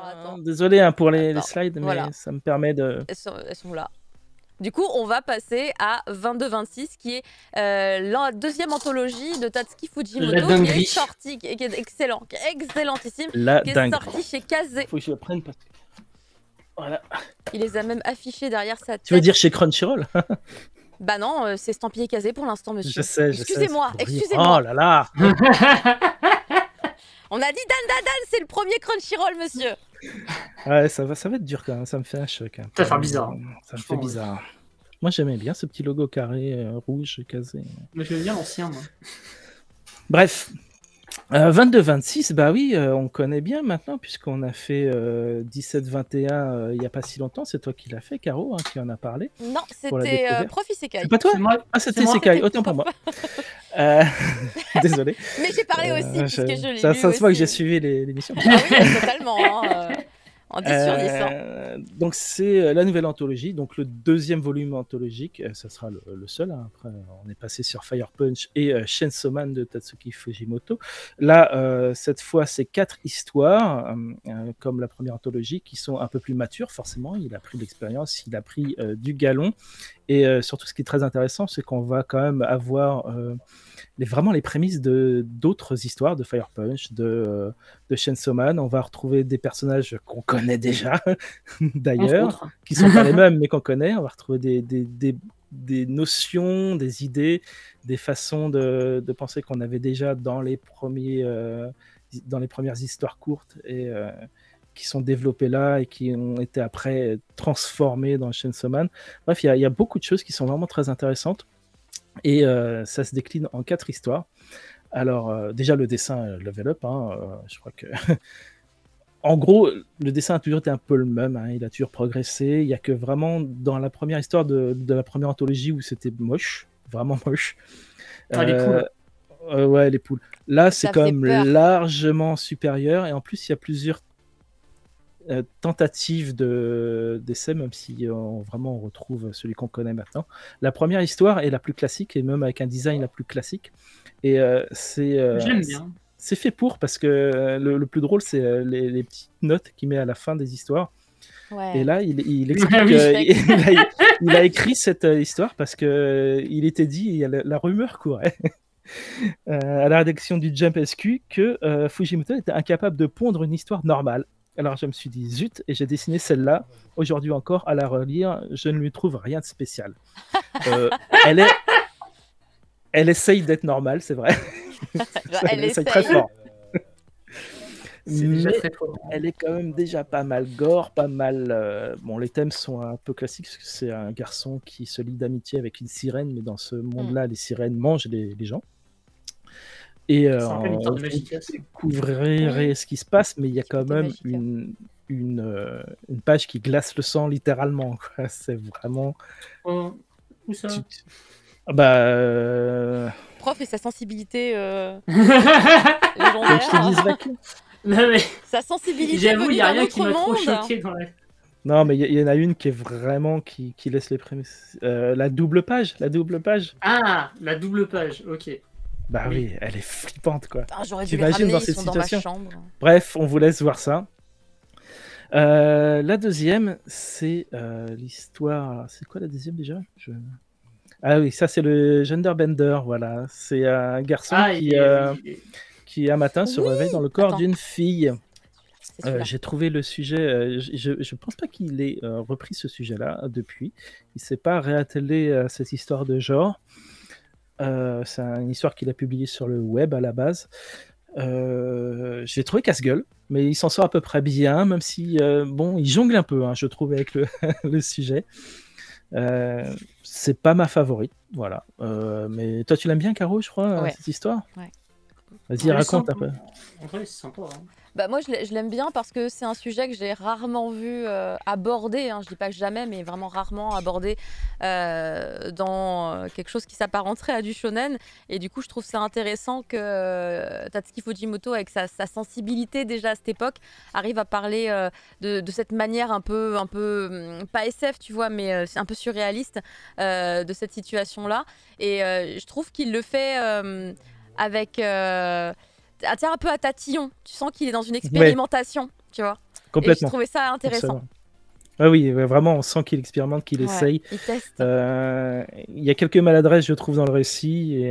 Attends. Désolé hein, pour les Attends, slides, mais voilà. ça me permet de... Elles sont là. Du coup, on va passer à 22-26, qui est la deuxième anthologie de Tatsuki Fujimoto, qui est sortie, qui est excellent, qui est excellentissime, qui est sortie chez Kazé. Faut que je le prenne parce que... Voilà. Il les a même affichés derrière sa tête. Tu veux dire chez Crunchyroll? Bah non, c'est estampillé Kazé pour l'instant, monsieur. Je sais, excusez-moi, excusez-moi. Oh là là. On a dit Dan, c'est le premier Crunchyroll, monsieur. Ouais, ça va être dur quand même, ça me fait un choc. Hein. Ça fait bizarre. Ça me fait bizarre. Moi j'aimais bien ce petit logo carré rouge Kazé. Mais j'aime bien l'ancien, moi. Bref, 22-26, bah oui, on connaît bien maintenant, puisqu'on a fait 17-21 il n'y a pas si longtemps. C'est toi qui l'as fait, Caro, hein, qui en a parlé. Non, c'était Prof Isekai. C'est pas toi? Ah, c'était Isekai, autant pour moi. Désolé. Mais j'ai parlé aussi, puisque je l'ai lu ça aussi. se voit que j'ai suivi l'émission. Ah oui, totalement. Hein, en 10 sur 10. Hein. Donc c'est la nouvelle anthologie, donc le deuxième volume anthologique, ça sera le seul. Hein. Après, on est passé sur Fire Punch et Chainsaw Man de Tatsuki Fujimoto. Là, cette fois, c'est 4 histoires, comme la première anthologie, qui sont un peu plus matures, forcément. Il a pris de l'expérience, il a pris du galon. Et surtout, ce qui est très intéressant, c'est qu'on va quand même avoir vraiment les prémices d'autres histoires, de Fire Punch, de Chainsaw Man. On va retrouver des personnages qu'on connaît déjà, d'ailleurs, qui ne sont pas les mêmes, mais qu'on connaît. On va retrouver des notions, des idées, des façons de penser qu'on avait déjà dans les premières histoires courtes et qui sont développées là et qui ont été après transformées dans Chainsaw Man. Bref, il y a beaucoup de choses qui sont vraiment très intéressantes. Et ça se décline en 4 histoires. Alors, déjà, le dessin level up, hein, je crois que... En gros, le dessin a toujours été un peu le même, hein, il a toujours progressé. Il n'y a que vraiment dans la première histoire de la première anthologie où c'était moche, vraiment moche. Les poules. Ouais, les poules. Là, c'est quand même largement supérieur. Et en plus, il y a plusieurs tentative d'essai, même si vraiment on retrouve celui qu'on connaît maintenant. La première histoire est la plus classique, et même avec un design la plus classique. Et j'aime bien. C'est fait pour, parce que le plus drôle, c'est les petites notes qu'il met à la fin des histoires. Ouais. Et là, il explique il a écrit cette histoire parce que il était dit, la rumeur courait à la rédaction du Jump SQ que Fujimoto était incapable de pondre une histoire normale. Alors je me suis dit zut, et j'ai dessiné celle-là. Aujourd'hui encore, à la relire, je ne lui trouve rien de spécial. Elle essaye d'être normale, c'est vrai. Elle essaye très fort. Mais très fort. Elle est quand même déjà pas mal gore, pas mal... Bon, les thèmes sont un peu classiques, parce que c'est un garçon qui se lie d'amitié avec une sirène, mais dans ce monde-là, les sirènes mangent les gens. Et on découvrirait ce qui se passe, mais il y a quand même une page qui glace le sang littéralement. C'est vraiment... Où ça Prof et sa sensibilité légendaire. Non, mais... Sa sensibilité. J'avoue, il n'y a rien qui m'a trop choqué dans la... Non, mais il y en a une qui est vraiment qui laisse les prémices. La double page. Ah, la double page, ok. Bah oui, elle est flippante, quoi. J'aurais dû les ramener, ils sont dans ma chambre. Bref, on vous laisse voir ça. La deuxième, c'est l'histoire... C'est quoi la deuxième déjà Ah oui, ça c'est le Genderbender, voilà. C'est un garçon qui un matin se réveille dans le corps d'une fille. J'ai trouvé le sujet, je pense pas qu'il ait repris ce sujet-là depuis. Il s'est pas réattelé à cette histoire de genre. C'est une histoire qu'il a publiée sur le web à la base. J'ai trouvé casse-gueule, mais il s'en sort à peu près bien, même si bon, il jongle un peu, hein, je trouve, avec le sujet. C'est pas ma favorite, voilà. Mais toi, tu l'aimes bien, Caro, je crois, cette histoire. Ouais. Vas-y, raconte un peu. En vrai, c'est sympa. Hein. Bah moi, je l'aime bien parce que c'est un sujet que j'ai rarement vu abordé. Hein, je dis pas que jamais, mais vraiment rarement abordé dans quelque chose qui s'apparenterait à du shonen. Et du coup, je trouve ça intéressant que Tatsuki Fujimoto, avec sa sensibilité déjà à cette époque, arrive à parler de cette manière un peu pas SF, tu vois, mais un peu surréaliste de cette situation-là. Et je trouve qu'il le fait avec... un peu à tatillon, tu sens qu'il est dans une expérimentation, tu vois. complètement. Et je trouvais ça intéressant. Ah oui, vraiment, on sent qu'il expérimente, qu'il essaye. Il teste. Il y a quelques maladresses, je trouve, dans le récit,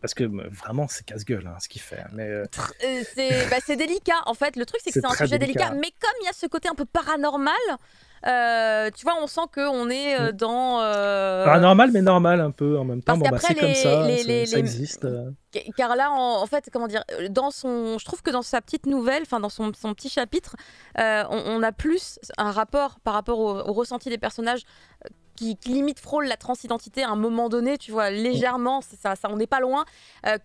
parce que vraiment, c'est casse-gueule ce qu'il fait. Mais c'est délicat. En fait, le truc, c'est que c'est un sujet délicat. Mais comme il y a ce côté un peu paranormal, tu vois, on sent qu'on est dans... Paranormal, mais normal un peu en même temps. Parce c'est comme ça, ça existe. Car là, en fait, comment dire, je trouve que dans sa petite nouvelle, enfin dans son petit chapitre, on a plus un rapport par rapport au ressenti des personnages qui limite frôle la transidentité à un moment donné, tu vois, légèrement, ça on n'est pas loin,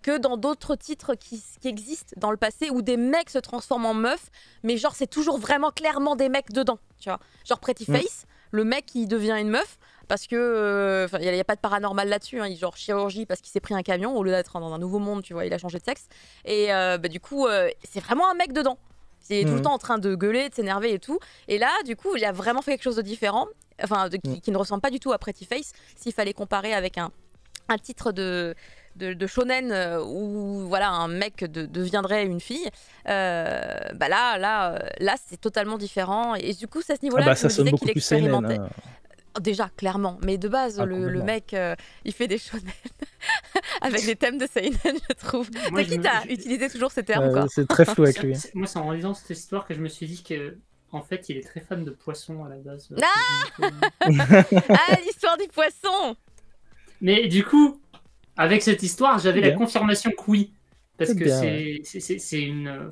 que dans d'autres titres qui existent dans le passé où des mecs se transforment en meufs, mais genre c'est toujours vraiment clairement des mecs dedans, tu vois. Genre Pretty Face, le mec qui devient une meuf, parce que il n'y a pas de paranormal là-dessus, il genre chirurgie parce qu'il s'est pris un camion au lieu d'être dans un nouveau monde, tu vois, il a changé de sexe. Et du coup, c'est vraiment un mec dedans. Il est tout le temps en train de gueuler, de s'énerver et tout. Et là, du coup, il a vraiment fait quelque chose de différent, qui ne ressemble pas du tout à Pretty Face. S'il fallait comparer avec un titre de shonen où voilà, un mec deviendrait une fille, là c'est totalement différent. Et du coup, c'est à ce niveau-là que je me disais qu'il expérimentait. Déjà, clairement. Mais de base, le mec, il fait des shonen avec des thèmes de seinen, je trouve. Toi qui t'as utilisé toujours ces termes, quoi. C'est très flou avec lui. Moi, c'est en lisant cette histoire que je me suis dit que, en fait, il est très fan de poissons à la base. L'histoire du poisson. Mais du coup, avec cette histoire, j'avais la confirmation que oui. Parce que c'est une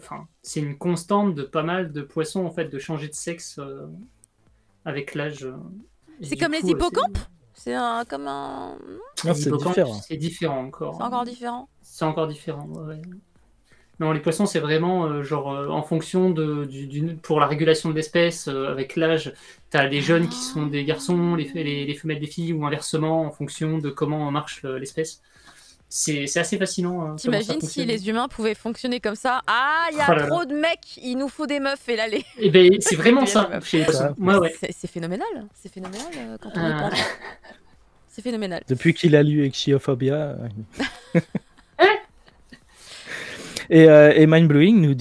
constante de pas mal de poissons, en fait, de changer de sexe avec l'âge. C'est comme les hippocampes. C'est comme un... Non, c'est différent. C'est différent encore. C'est encore différent. C'est encore différent, ouais. Non, les poissons, c'est vraiment en fonction pour la régulation de l'espèce, avec l'âge, t'as les jeunes qui sont des garçons, les femelles des filles, ou inversement, en fonction de comment marche l'espèce. C'est assez fascinant. T'imagines si les humains pouvaient fonctionner comme ça? Il y a trop de mecs, il nous faut des meufs, et là les... Eh ben, c'est vraiment ça chez les poissons. Ouais. C'est phénoménal, quand on y pense. C'est phénoménal. Depuis qu'il a lu Echiophobia... Et Mindblowing nous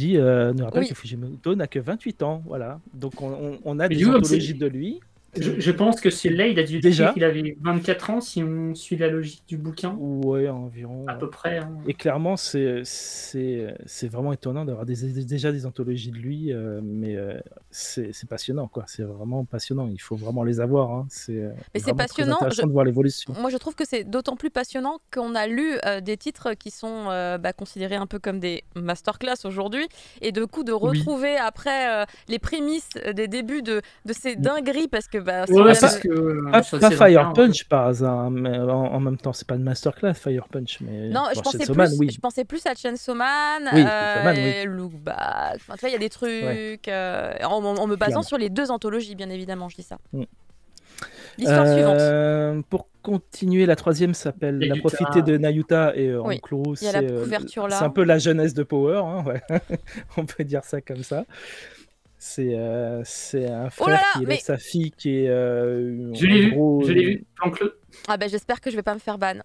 rappelle que Fujimoto n'a que 28 ans, voilà. Donc on a des anthologies de lui. Je pense que celui-là, il a dû dire qu'il avait 24 ans si on suit la logique du bouquin. Ouais, environ. À peu près. Et clairement, c'est vraiment étonnant d'avoir déjà des anthologies de lui, mais c'est passionnant, quoi. C'est vraiment passionnant. Il faut vraiment les avoir. Mais c'est passionnant. De voir l'évolution. Moi, je trouve que c'est d'autant plus passionnant qu'on a lu des titres qui sont considérés un peu comme des masterclass aujourd'hui, et de coup de retrouver après les prémices des débuts de ces dingueries, parce que pas Fire Punch par hasard, mais en même temps, c'est pas une masterclass Fire Punch, mais non, je pensais plus à Chainsaw Man, Look Back. Enfin, tu vois, il y a des trucs en me basant sur les deux anthologies, bien évidemment, je dis ça. L'histoire suivante. Pour continuer, la troisième s'appelle La Profité de Nayuta, et en clos, c'est un peu la jeunesse de Power, on peut dire ça comme ça. C'est un frère qui élève sa fille qui est... je l'ai vu, planque-le. J'espère que je vais pas me faire ban.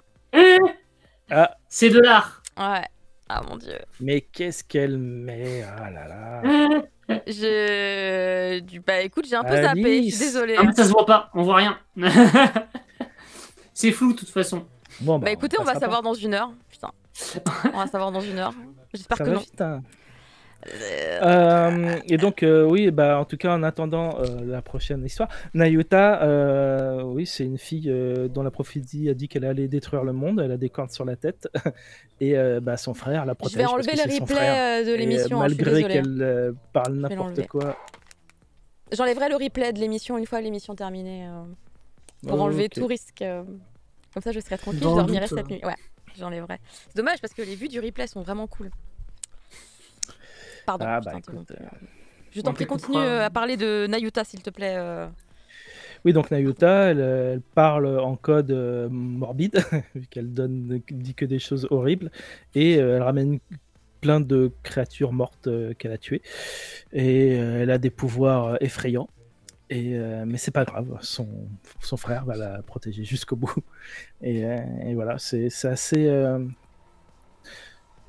C'est de l'art. Ouais. Ah mon dieu. Mais qu'est-ce qu'elle met? Ah là là. Écoute, j'ai un peu zappé, je suis désolée. Non, mais ça se voit pas, on voit rien. C'est flou de toute façon. Bon, écoutez, on va savoir dans 1 heure. Putain. On va savoir dans 1 heure. J'espère que non. Putain. Et donc en tout cas en attendant la prochaine histoire, Nayuta, c'est une fille dont la prophétie a dit qu'elle allait détruire le monde. Elle a des cornes sur la tête et son frère la protège. Je vais enlever le replay de l'émission, malgré qu'elle parle n'importe quoi. J'enlèverai le replay de l'émission une fois l'émission terminée pour enlever tout risque. Comme ça je serai tranquille, je dormirai cette nuit. Ouais, j'enlèverai. C'est dommage parce que les vues du replay sont vraiment cool. Pardon, je t'en prie, continue à parler de Nayuta, s'il te plaît. Oui, donc Nayuta, elle parle en code morbide, vu qu'elle dit que des choses horribles, et elle ramène plein de créatures mortes qu'elle a tuées, et elle a des pouvoirs effrayants, mais c'est pas grave, son frère va la protéger jusqu'au bout, et voilà, c'est assez...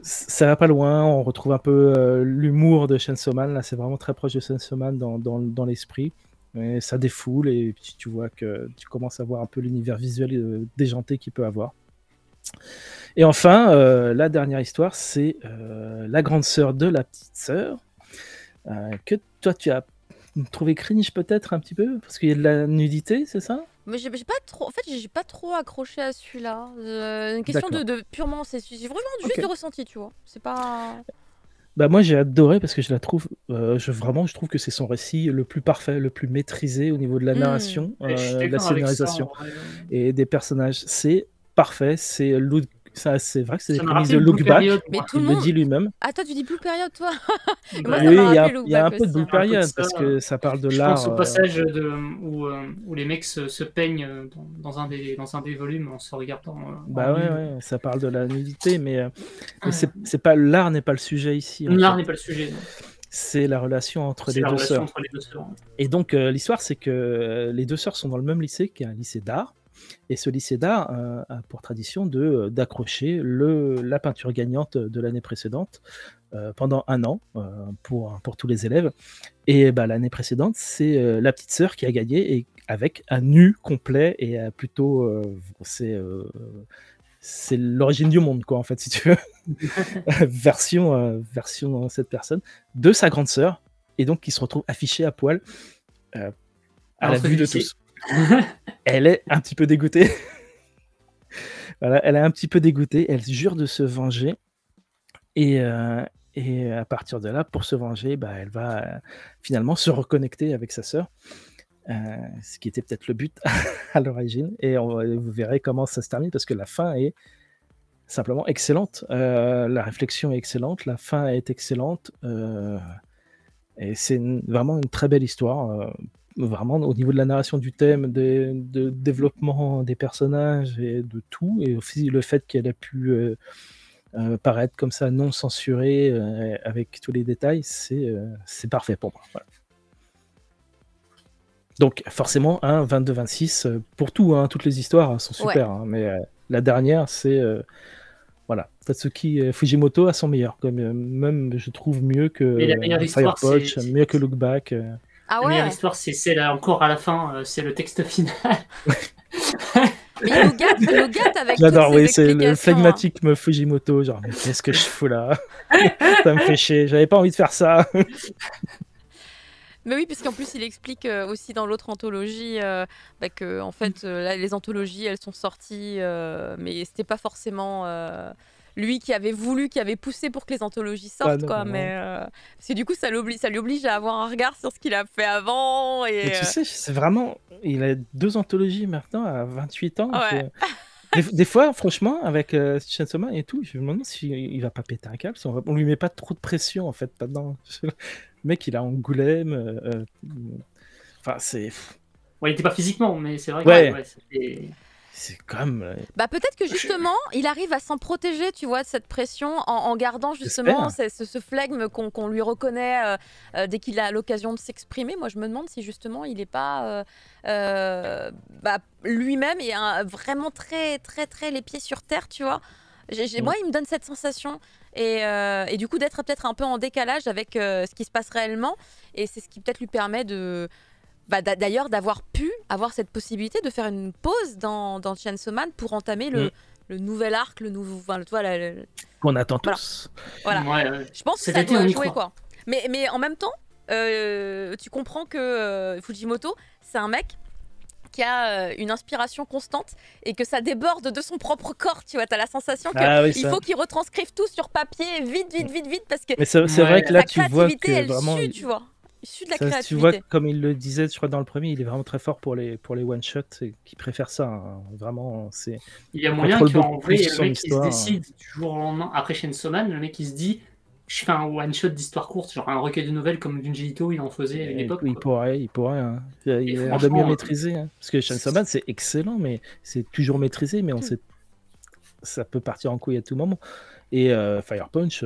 ça va pas loin, on retrouve un peu l'humour de Chainsaw Man, là c'est vraiment très proche de Chainsaw Man dans l'esprit, mais ça défoule et puis tu vois que tu commences à voir un peu l'univers visuel déjanté qu'il peut avoir. Et enfin, la dernière histoire, c'est la grande sœur de la petite sœur, que toi tu as trouvé cringe peut-être un petit peu, parce qu'il y a de la nudité, c'est ça? Mais j'ai pas trop, en fait, j'ai pas trop accroché à celui-là. Une question de purement, c'est vraiment juste du ressenti, tu vois. C'est pas. Bah moi j'ai adoré parce que je la trouve, je trouve que c'est son récit le plus parfait, le plus maîtrisé au niveau de la narration, de la scénarisation et des personnages. C'est parfait, c'est ça, c'est vrai que c'est des prémices de Look Back, mais tout il le dit lui-même. Ah, toi tu dis Blue Period, toi? Moi, oui, il y a un peu de Blue Period parce que ça parle de l'art. Je pense au passage où les mecs se peignent dans un des volumes en se regardant. Bah ouais, ça parle de la nudité, mais c'est pas, l'art n'est pas le sujet ici. L'art n'est pas le sujet. Non. C'est la relation entre les deux sœurs. Et donc l'histoire, c'est que les deux sœurs sont dans le même lycée, qui est un lycée d'art. Et ce lycée d'art a pour tradition d'accrocher la peinture gagnante de l'année précédente pendant un an pour tous les élèves. Et l'année précédente, c'est la petite sœur qui a gagné, et avec un nu complet et plutôt c'est l'origine du monde, quoi, en fait, si tu veux. version cette personne de sa grande sœur, et donc qui se retrouve affichée à poil à la vue de tous. Elle est un petit peu dégoûtée. Voilà, elle est un petit peu dégoûtée. Elle jure de se venger. Et à partir de là, pour se venger, elle va finalement se reconnecter avec sa sœur. Ce qui était peut-être le but à l'origine. Et vous verrez comment ça se termine, parce que la fin est simplement excellente. La réflexion est excellente. La fin est excellente. Et c'est vraiment une très belle histoire. Vraiment au niveau de la narration du thème, de développement des personnages et de tout, et aussi le fait qu'elle a pu paraître comme ça non censurée avec tous les détails, c'est parfait pour moi. Voilà. Donc forcément 22-26 pour tout, toutes les histoires sont super, mais la dernière c'est voilà, Tatsuki Fujimoto à son meilleur, même je trouve mieux que Fire Punch, mieux que Look Back. Ah ouais. La meilleure histoire, c'est là encore à la fin, c'est le texte final. Mais il nous gâte avec J'adore, toutes ces c'est le flegmatique Fujimoto, genre, mais qu'est-ce que je fous là? Ça me fait chier, j'avais pas envie de faire ça. Mais oui, parce qu'en plus, il explique aussi dans l'autre anthologie que, en fait, là, les anthologies, elles sont sorties, mais c'était pas forcément lui qui avait voulu, qui avait poussé pour que les anthologies sortent, non, quoi. non. Mais parce que du coup, ça lui oblige à avoir un regard sur ce qu'il a fait avant. Et, mais tu sais, c'est vraiment, il a 2 anthologies maintenant à 28 ans. Ouais. Des fois, franchement, avec Chainsaw Man et tout, je me demande s'il va pas péter un câble, on lui met pas trop de pression en fait là-dedans. Le mec, il a Angoulême. Enfin, c'est. Ouais, il était pas physiquement, mais c'est vrai que c'est quand même. Peut-être que justement, il arrive à s'en protéger, tu vois, de cette pression en gardant justement ce flegme qu'on lui reconnaît dès qu'il a l'occasion de s'exprimer. Moi, je me demande si justement il n'est pas lui-même et vraiment très, très, très les pieds sur terre, tu vois. Moi, il me donne cette sensation. Et du coup, d'être peut-être un peu en décalage avec ce qui se passe réellement. Et c'est ce qui peut-être lui permet de. D'ailleurs, d'avoir pu avoir cette possibilité de faire une pause dans Chainsaw Man pour entamer le nouvel arc, le nouveau. Qu'on attend tous. Voilà. Ouais, je pense que ça doit jouer, quoi. Mais en même temps, tu comprends que Fujimoto, c'est un mec qui a une inspiration constante et que ça déborde de son propre corps, tu vois. T'as la sensation qu'il faut qu'il retranscrive tout sur papier vite, parce que. Mais c'est vrai que là, tu vois que elle vraiment. Sue, tu vois. Issu de la créativité. Tu vois, comme il le disait, je crois, dans le premier, il est vraiment très fort pour les one-shots, qui préfère ça. Vraiment, c'est. Il y a moyen qu'en vrai, le mec qui se décide du jour au lendemain, après Chainsaw Man, le mec qui se dit, je fais un one-shot d'histoire courte, genre un recueil de nouvelles comme Junji Ito, il en faisait à une époque. Il pourrait. Il a de mieux maîtriser. Parce que Chainsaw Man, c'est excellent, mais c'est toujours maîtrisé, mais on sait. Ça peut partir en couille à tout moment. Et Fire Punch,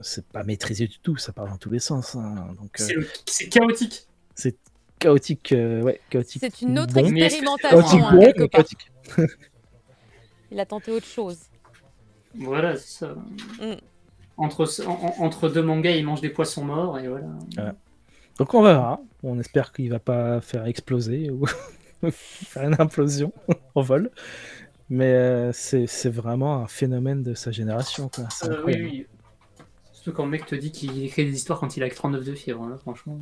c'est pas maîtrisé du tout, ça part dans tous les sens. Donc, c'est chaotique. C'est chaotique, chaotique. C'est une autre expérimentation, quelque part. Il a tenté autre chose. Voilà, c'est ça. Entre deux mangas, il mange des poissons morts et voilà. Donc on verra. On espère qu'il va pas faire exploser ou faire une implosion en vol. Mais c'est vraiment un phénomène de sa génération, quoi. C'est incroyable. Oui. Surtout quand le mec te dit qu'il écrit des histoires quand il a que 39 de fièvre, hein, franchement.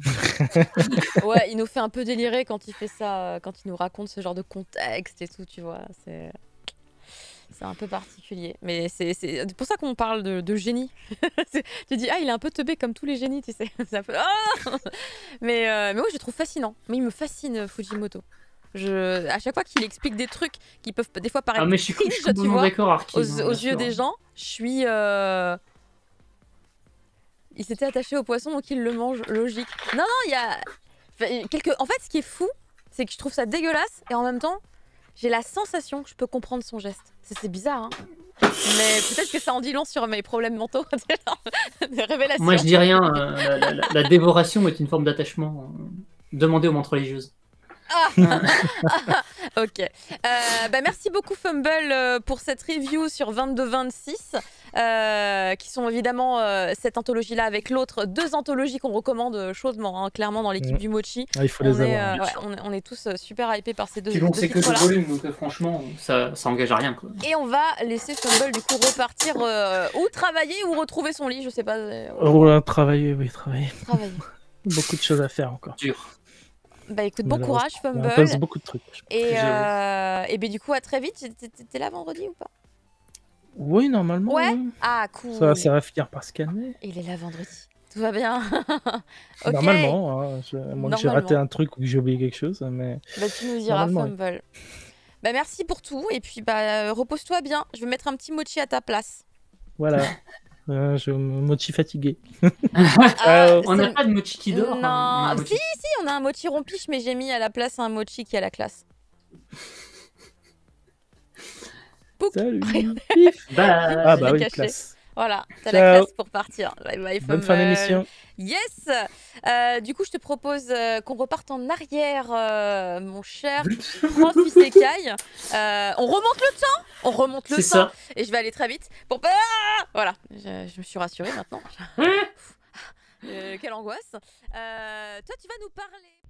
Ouais, il nous fait un peu délirer quand il fait ça, quand il nous raconte ce genre de contexte et tout, tu vois. C'est un peu particulier. Mais c'est pour ça qu'on parle de génie. Tu dis, ah, il est un peu teubé comme tous les génies, tu sais. C'est un peu... Ah mais oui, je le trouve fascinant. Mais il me fascine, Fujimoto. À chaque fois qu'il explique des trucs qui peuvent des fois paraître mais je suis cringe, tu complètement vois, d'accord, Arkin, aux yeux des gens, je suis... Il s'était attaché au poisson, donc il le mange, logique. Non, il y a... En fait, ce qui est fou, c'est que je trouve ça dégueulasse, et en même temps, j'ai la sensation que je peux comprendre son geste. C'est bizarre, hein. Mais peut-être que ça en dit long sur mes problèmes mentaux. Des révélations. Moi, je dis rien. La dévoration est une forme d'attachement. Demandez aux montres religieuses. Ok. Merci beaucoup Fumble pour cette review sur 22-26 qui sont évidemment cette anthologie-là avec l'autre, 2 anthologies qu'on recommande chaudement, hein, clairement dans l'équipe du Mochi. Il faut les avoir. On est tous super hypés par ces deux. Puis bon, c'est que 2 volumes, donc franchement, ça engage à rien, quoi. Et on va laisser Fumble du coup repartir ou travailler ou retrouver son lit, je sais pas. Travailler. Beaucoup de choses à faire encore. Dur. Bah écoute, bon courage Fumble. On passe beaucoup de trucs. Et du coup, à très vite. T'es là vendredi ou pas? Oui, normalement. Ouais. Oui. Ah, cool. Ça va finir par se calmer. Il est là vendredi. Tout va bien. Okay. Normalement. Hein, moi, j'ai raté un truc ou que j'ai oublié quelque chose. Mais... Bah, tu nous diras, Fumble. Bah, merci pour tout. Et puis, repose-toi bien. Je vais mettre un petit mochi à ta place. Voilà. Je me mochi fatigué. On n'a pas de mochi qui dort. Non, si, on a un mochi rompiche, mais j'ai mis à la place un mochi qui a la classe. Salut. Bah oui, classe. Voilà, t'as la classe pour partir. Bye bye, Bonne fin d'émission. Yes. Du coup, je te propose qu'on reparte en arrière, mon cher prof Isekai. On remonte le temps. C'est ça. Et je vais aller très vite. Voilà, je me suis rassurée maintenant. Quelle angoisse. Toi, tu vas nous parler...